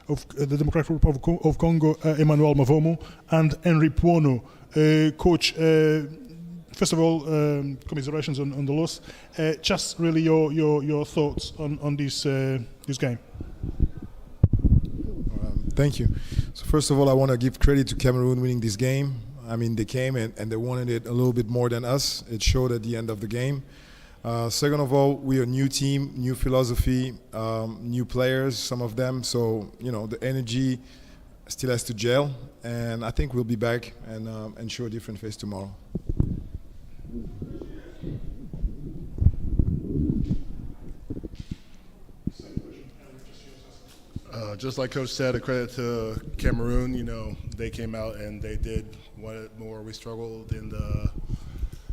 of the Democratic Republic of Congo, Emmanuel Mavomo, and Henry Puono. Coach, first of all, commiserations on the loss. Just really your thoughts on this game. Thank you. So first of all, I want to give credit to Cameroon winning this game. I mean, they came and they wanted it a little bit more than us. It showed at the end of the game. Second of all, we're a new team, new philosophy, new players, some of them. So, the energy still has to gel. And I think we'll be back and show a different face tomorrow. Just like Coach said, a credit to Cameroon. They came out and they did what more. We struggled in the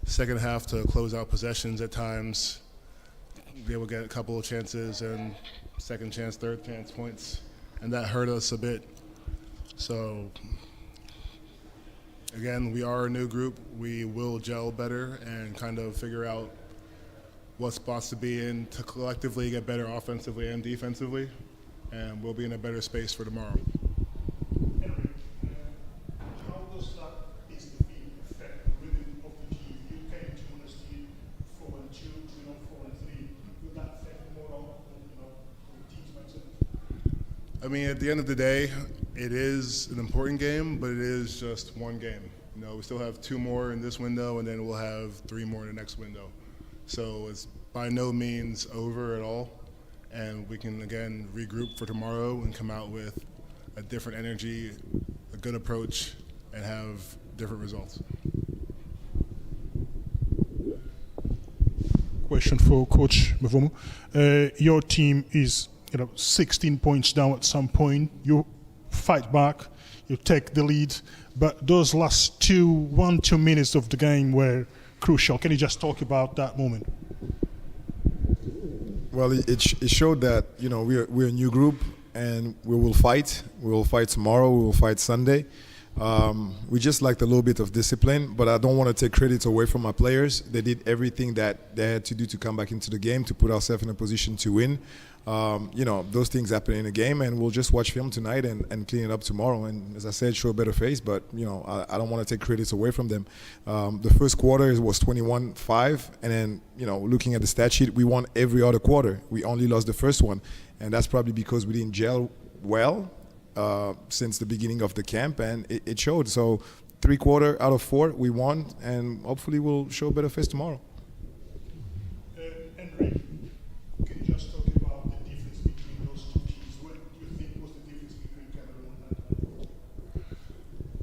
second half to close out possessions at times. They would get a couple of chances and second chance, third chance points, and that hurt us a bit. So, again, we are a new group. We will gel better and kind of figure out what spots to be in to collectively get better offensively and defensively. And we'll be in a better space for tomorrow. Henry, how does that is the field affect the rhythm of the team? You came to Monastir 4-2, 3-4-3. Will that affect more the team's mindset? I mean, at the end of the day, it is an important game, but it is just one game. We still have 2 more in this window, and then we'll have 3 more in the next window. So it's by no means over at all. And we can, again, regroup for tomorrow and come out with a different energy, a good approach, and have different results. Question for Coach Mavomo. Your team is 16 points down at some point. You fight back, you take the lead, but those last 2 minutes of the game were crucial. Can you just talk about that moment? Well, it showed that we're a new group and we will fight. We will fight tomorrow. We will fight Sunday. We just lacked a little bit of discipline, but I don't want to take credit away from my players. They did everything that they had to do to come back into the game to put ourselves in a position to win. Those things happen in a game, and we'll just watch film tonight and clean it up tomorrow. And as I said, show a better face, but I don't want to take credits away from them. The first quarter was 21-5, and then looking at the stat sheet, we won every other quarter. We only lost the first one, and that's probably because we didn't gel well since the beginning of the camp, and it showed. So 3 quarters out of 4 we won, and hopefully we'll show a better face tomorrow. Henry, can you just talk about the difference between those 2 teams? What do you think was the difference between Cameroon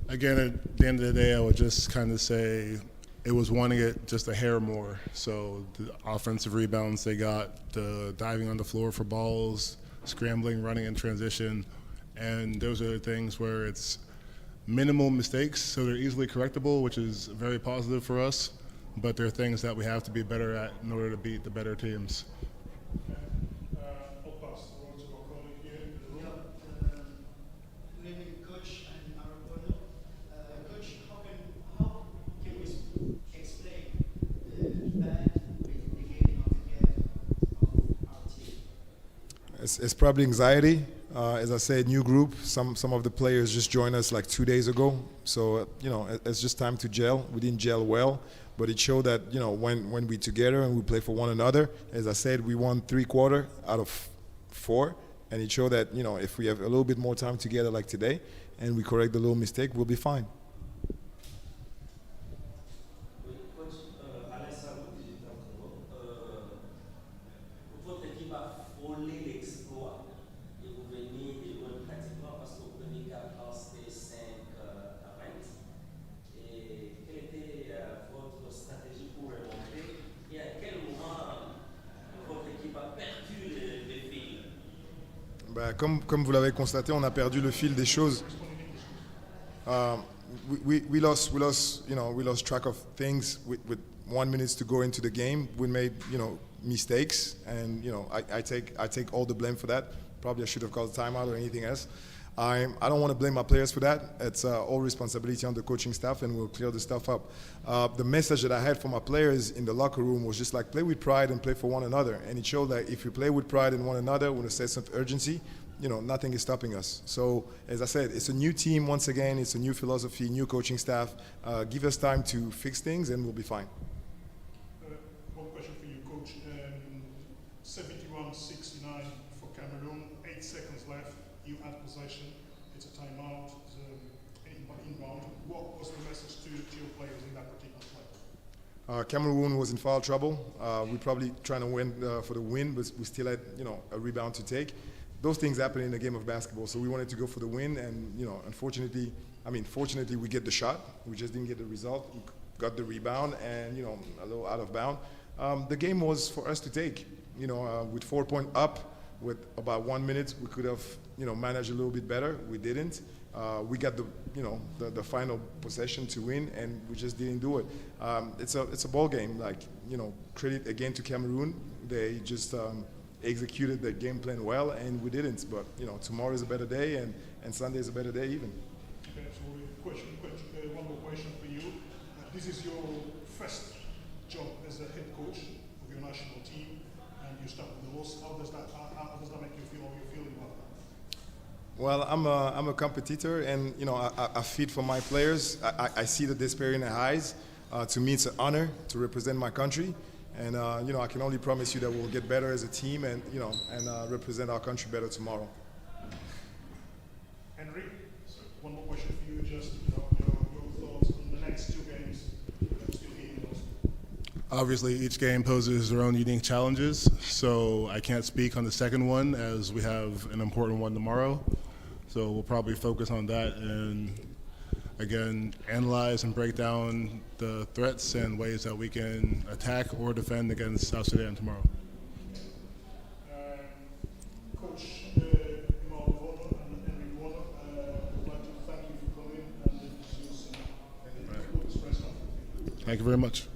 and Again, at the end of the day, I would just kind of say it was wanting it just a hair more. So the offensive rebounds they got, the diving on the floor for balls, scrambling, running in transition, and those are the things where it's minimal mistakes, so they're easily correctable, which is very positive for us, but they're things that we have to be better at in order to beat the better teams. I'll pass the word to our colleague here in the room. Good evening, Coach and Maropono. Coach, how can we explain the bad beginning of the game of our team? It's probably anxiety. As I said, new group. Some of the players just joined us like 2 days ago. So, it's just time to gel. We didn't gel well, but it showed that, when we're together and we play for one another, as I said, we won 3 quarters out of 4. And it showed that, if we have a little bit more time together like today and we correct the little mistake, we'll be fine. Comme vous l'avez constaté, on a perdu le fil des choses. We lost track of things with 1 minute to go into the game. We made mistakes, and I take all the blame for that. Probably I should have called a timeout or anything else. I don't want to blame my players for that. It's all responsibility on the coaching staff, and we'll clear the stuff up. The message that I had for my players in the locker room was just like, play with pride and play for one another. And it showed that if you play with pride in one another, with a sense of urgency, nothing is stopping us. So, as I said, it's a new team once again. It's a new philosophy, new coaching staff. Give us time to fix things, and we'll be fine. One question for you, Coach. 71-69 for Cameroon. 8 seconds left. You had possession. It's a timeout. Inbound. What was the message to your players in that particular play? Cameroon was in foul trouble. We're probably trying to win for the win, but we still had a rebound to take. Those things happen in a game of basketball, so we wanted to go for the win, and fortunately we get the shot. We just didn't get the result. We got the rebound, and a little out of bound. The game was for us to take. With 4 points up, with about 1 minute, we could have managed a little bit better. We didn't. We got the final possession to win, and we just didn't do it. It's a ball game. Credit again to Cameroon. They just executed the game plan well, and we didn't. But tomorrow is a better day, and Sunday is a better day even. Okay, so one more question for you. This is your first job as a head coach of your national team, and you start with the loss. How does that make you feel? How are you feeling about that? Well, I'm a competitor, and I feed for my players. I see the despair in their eyes. To me, it's an honor to represent my country, and I can only promise you that we'll get better as a team, and represent our country better tomorrow. Henry, one more question for you. Just your thoughts on the next 2 games. Obviously, each game poses their own unique challenges, so I can't speak on the second one as we have an important one tomorrow. So we'll probably focus on that and, again, analyze and break down the threats and ways that we can attack or defend against South Sudan tomorrow. Coach Malvono and Henry Warner, I'd like to thank you for coming and this press conference. Thank you very much.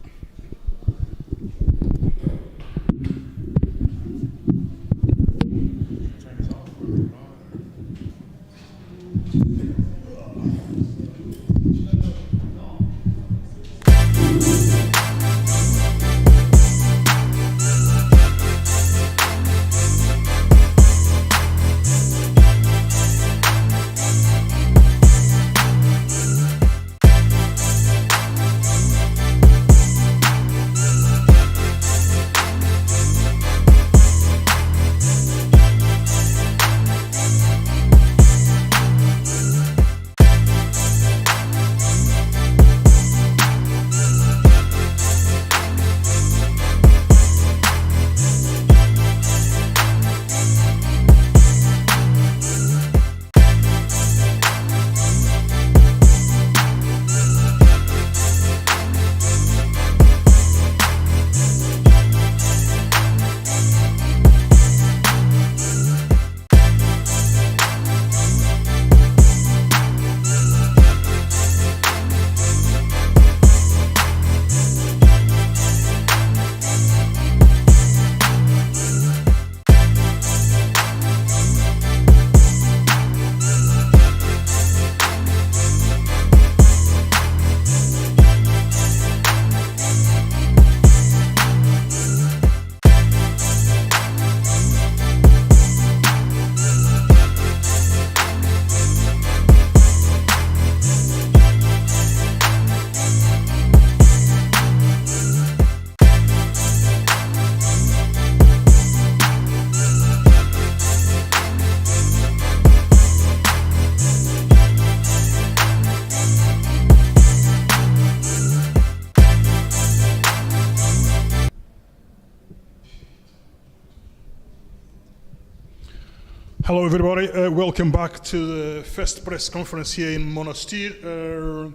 Hello everybody, welcome back to the first press conference here in Monastir.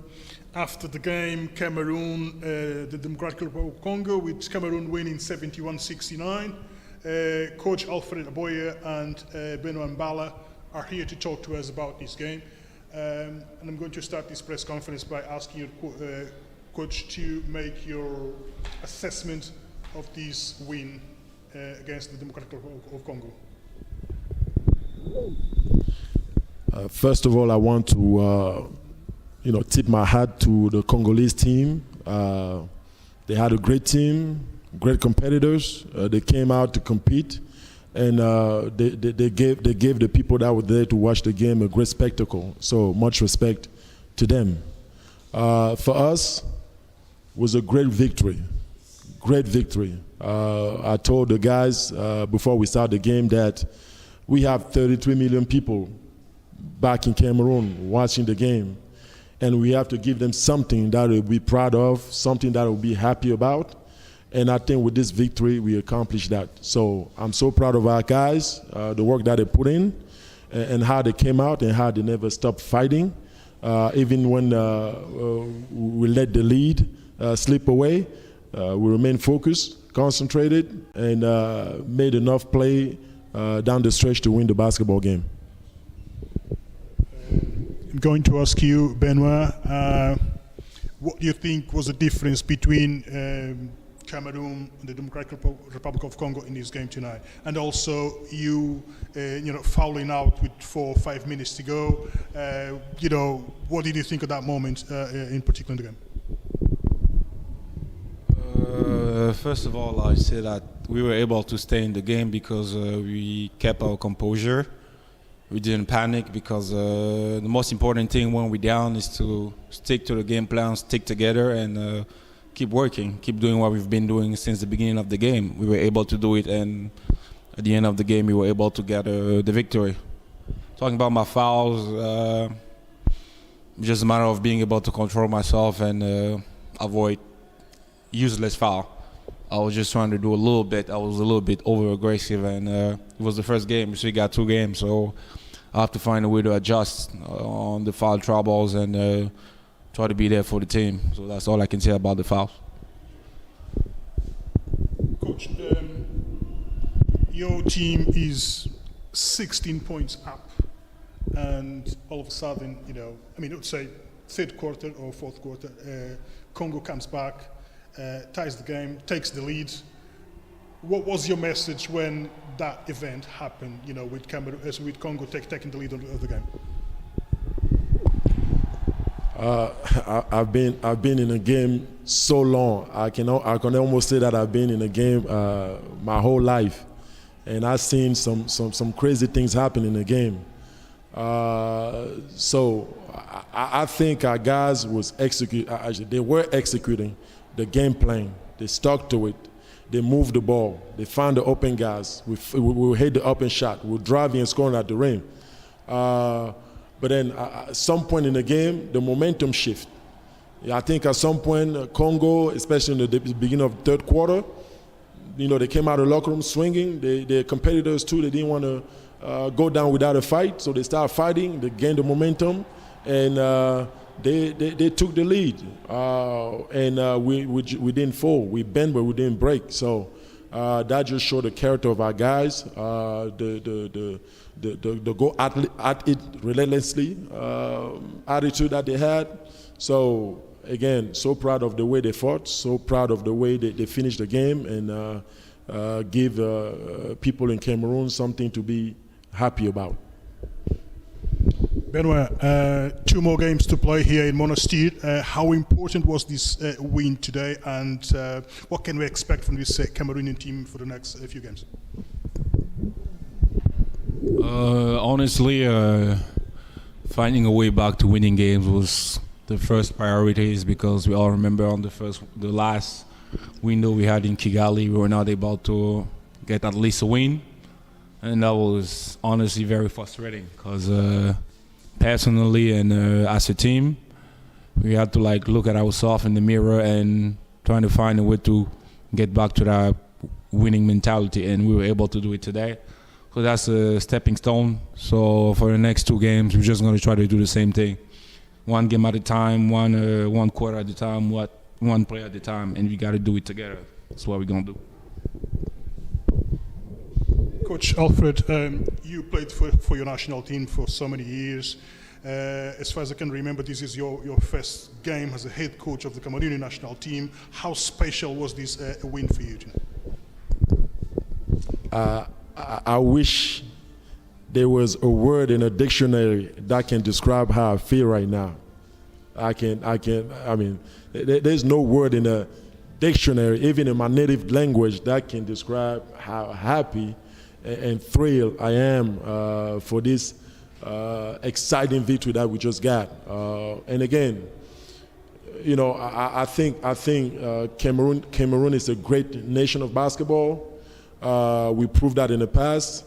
After the game, Cameroon, the Democratic Republic of Congo, with Cameroon winning 71-69. Coach Alfred Aboye and Benoit Mbala are here to talk to us about this game. And I'm going to start this press conference by asking you, Coach, to make your assessment of this win against the Democratic Republic of Congo. First of all, I want to, tip my hat to the Congolese team. They had a great team, great competitors. They came out to compete. and they gave the people that were there to watch the game a great spectacle. So much respect to them. For us, was a great victory. Great victory. I told the guys before we started the game that we have 33 million people back in Cameroon watching the game, and we have to give them something that they'll be proud of, something that they'll be happy about. And I think with this victory, we accomplished that. So I'm so proud of our guys, the work that they put in, and how they came out and how they never stopped fighting. Even when we let the lead slip away, we remained focused, concentrated, and made enough play down the stretch to win the basketball game. I'm going to ask you, Benoit, what do you think was the difference between Cameroon and the Democratic Republic of Congo in this game tonight? And also you fouling out with 4 or 5 minutes to go. What did you think of that moment in particular in the game? First of all, I say that we were able to stay in the game because we kept our composure. We didn't panic because the most important thing when we're down is to stick to the game plan, stick together, and keep working, keep doing what we've been doing since the beginning of the game. We were able to do it, and at the end of the game, we were able to get the victory. Talking about my fouls, just a matter of being able to control myself and avoid useless foul. I was just trying to do a little bit. I was a little bit over-aggressive, and it was the first game, so we got 2 games, so I have to find a way to adjust on the foul troubles and try to be there for the team. So that's all I can say about the fouls. Coach, your team is 16 points up, and all of a sudden, let's say third quarter or fourth quarter, Congo comes back, ties the game, takes the lead. What was your message when that event happened, with Congo taking the lead of the game? I've been in a game so long. I can almost say that I've been in a game my whole life, and I've seen some crazy things happen in the game. So I think our guys they were executing the game plan. They stuck to it. They moved the ball. They found the open guys. We hit the open shot. We're driving and scoring at the rim. But then at some point in the game, the momentum shift. I think at some point, Congo, especially in the beginning of the third quarter, they came out of the locker room swinging. Their competitors too, they didn't want to go down without a fight, so they started fighting. They gained the momentum, and they took the lead. And we didn't fall. We bent, but we didn't break. So that just showed the character of our guys. The go at it relentlessly attitude that they had. So again, so proud of the way they fought, so proud of the way they finished the game, and give people in Cameroon something to be happy about. Benoit, 2 more games to play here in Monastir. How important was this win today, and what can we expect from this Cameroonian team for the next few games? Honestly, finding a way back to winning games was the first priorities, because we all remember on the last window we had in Kigali, we were not able to get at least a win, and that was honestly very frustrating because personally and as a team, we had to look at ourselves in the mirror and trying to find a way to get back to that winning mentality, and we were able to do it today. So that's a stepping stone. So for the next 2 games, we're just going to try to do the same thing. 1 game at a time, one quarter at a time, one play at a time, and we got to do it together. That's what we're going to do. Coach Alfred, you played for your national team for so many years. As far as I can remember, this is your first game as a head coach of the Cameroonian national team. How special was this win for you tonight? I wish there was a word in a dictionary that can describe how I feel right now. There's no word in a dictionary, even in my native language, that can describe how happy and thrilled I am for this exciting victory that we just got. And again, you know, I think Cameroon is a great nation of basketball. We proved that in the past.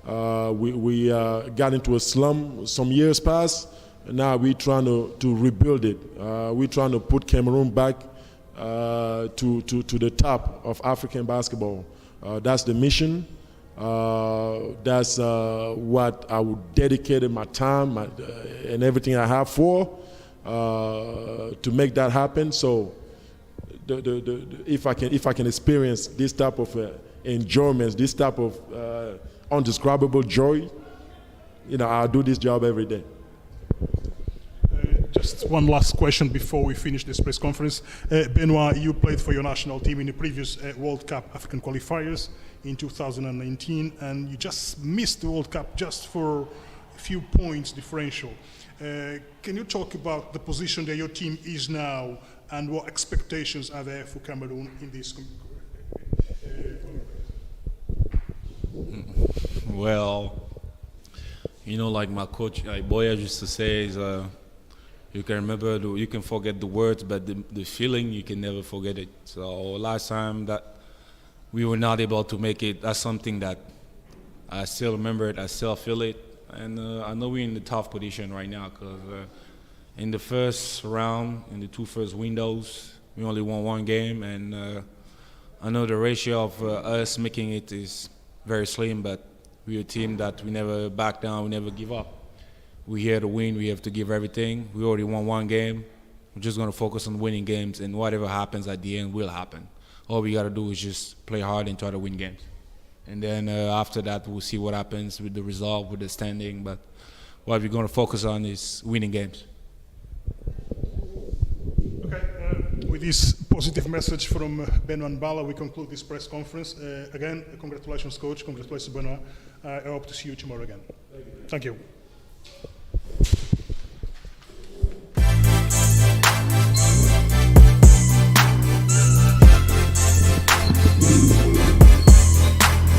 We got into a slump some years past. Now we're trying to rebuild it. We're trying to put Cameroon back to the top of African basketball. That's the mission. That's what I would dedicate my time and everything I have for to make that happen. So, if I can experience this type of enjoyment, this type of undescribable joy, you know, I'll do this job every day. Just one last question before we finish this press conference. Benoit, you played for your national team in the previous World Cup African Qualifiers in 2019, and you just missed the World Cup just for a few points differential. Can you talk about the position that your team is now and what expectations are there for Cameroon in this? Well, you know, like my coach, like Boya used to say, is you can remember, you can forget the words, but the feeling, you can never forget it. So last time that we were not able to make it, that's something that I still remember it, I still feel it. And I know we're in the tough position right now because in the first round, in the two first windows, we only won one game. And I know the ratio of us making it is very slim, but we're a team that we never back down, we never give up. We're here to win, we have to give everything. We already won one game. We're just going to focus on winning games, and whatever happens at the end will happen. All we got to do is just play hard and try to win games. And then after that, we'll see what happens with the result, with the standing. But what we're going to focus on is winning games. Okay, with this positive message from Benoit Bala, we conclude this press conference. Again, congratulations, coach. Congratulations, Benoit. I hope to see you tomorrow again. Thank you.